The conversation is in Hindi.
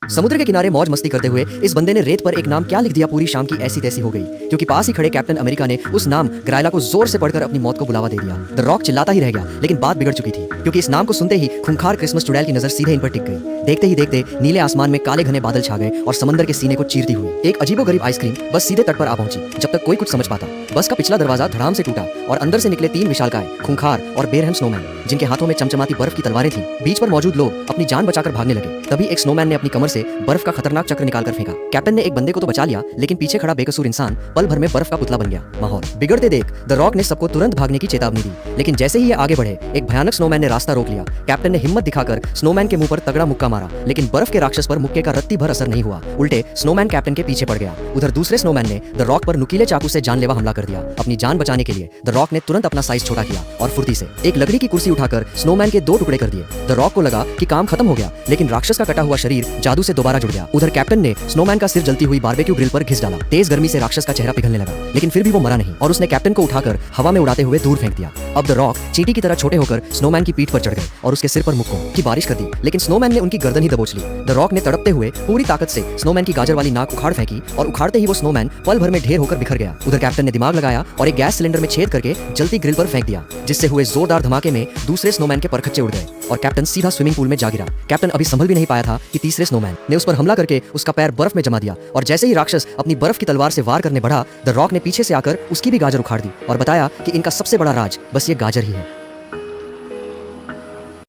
समुद्र के किनारे मौज मस्ती करते हुए इस बंदे ने रेत पर एक नाम क्या लिख दिया, पूरी शाम की ऐसी तैसी हो गई, क्योंकि पास ही खड़े कैप्टन अमेरिका ने उस नाम ग्रायला को जोर से पढ़कर अपनी मौत को बुलावा दे दिया। द रॉक चिल्लाता ही रह गया, लेकिन बात बिगड़ चुकी थी, क्योंकि इस नाम को सुनते ही खूंखार क्रिसमस चुड़ैल की नजर सीधे इन पर टिक गई। देखते ही देखते नीले आसमान में काले घने बादल छा गए और समंदर के सीने को चीरती हुई एक अजीबोगरीब आइसक्रीम बस सीधे तट पर आ पहुंची। जब तक कोई कुछ समझ पाता, बस का पिछला दरवाजा धड़ाम से टूटा और अंदर से निकले 3 विशालकाय, खूंखार और बेरहम स्नोमैन, जिनके हाथों में चमचमाती बर्फ की तलवारें थीं। बीच पर मौजूद लोग अपनी जान बचाकर भागने लगे। तभी एक स्नोमैन ने अपनी कमर से बर्फ का खतरनाक चक्र निकालकर फेंका। कैप्टन ने एक बंदे को तो बचा लिया, लेकिन पीछे खड़ा बेकसूर इंसान पल भर में बर्फ का पुतला बन गया। माहौल बिगड़ते देख द रॉक ने सबको तुरंत भागने की चेतावनी दी, लेकिन जैसे ही ये आगे बढ़े, एक भयानक स्नोमैन ने रास्ता रोक लिया। कैप्टन ने हिम्मत दिखाकर स्नोमैन के मुंह पर तगड़ा मुक्का मारा, लेकिन बर्फ के राक्षस पर मुक्के का रत्ती भर असर नहीं हुआ। उल्टे स्नोमैन कैप्टन के पीछे पड़ गया। उधर दूसरे स्नोमैन ने द रॉक पर नुकीले चाकू से जानलेवा हमला कर दिया। अपनी जान बचाने के लिए द रॉक ने तुरंत अपना साइज छोटा किया और फुर्ती से एक लकड़ी की कुर्सी उठाकर स्नोमैन के 2 टुकड़े कर दिए। द रॉक को लगा कि काम खत्म हो गया, लेकिन राक्षस का कटा हुआ शरीर जादू से दोबारा जुड़ गया। उधर कैप्टन ने स्नोमैन का सिर जलती हुई बारबेक्यू ग्रिल पर घिस डाला। तेज गर्मी से राक्षस का चेहरा पिघलने लगा, लेकिन फिर भी वो मरा नहीं और उसने कैप्टन को उठाकर हवा में उड़ाते हुए दूर फेंक दिया। अब द रॉक चींटी की तरह छोटे होकर स्नोमैन की पीठ पर चढ़ गए और उसके सिर पर मुक्कों की बारिश कर दी, लेकिन स्नोमैन ने उनकी गर्दन ही दबोच ली। द रॉक ने तड़पते हुए पूरी ताकत से स्नोमैन की गाजर वाली नाक उखाड़ फेंकी और उखाड़ते ही वो स्नोमैन पल भर में ढेर होकर बिखर गया। उधर कैप्टन ने दिमाग लगाया और एक गैस सिलेंडर में छेद करके जलती ग्रिल पर फेंक दिया, जिससे हुए जोरदार धमाके में दूसरे स्नोमैन के परखच्चे उड़ गए और कैप्टन सीधा स्विमिंग पूल में जा गिरा। कैप्टन अभी संभल भी नहीं पाया था कि तीसरे स्नोमैन ने उस पर हमला करके उसका पैर बर्फ में जमा दिया, और जैसे ही राक्षस अपनी बर्फ की तलवार से वार करने बढ़ा, द रॉक ने पीछे से आकर उसकी भी गाजर उखाड़ दी और बताया कि इनका सबसे बड़ा राज बस ये गाजर ही है।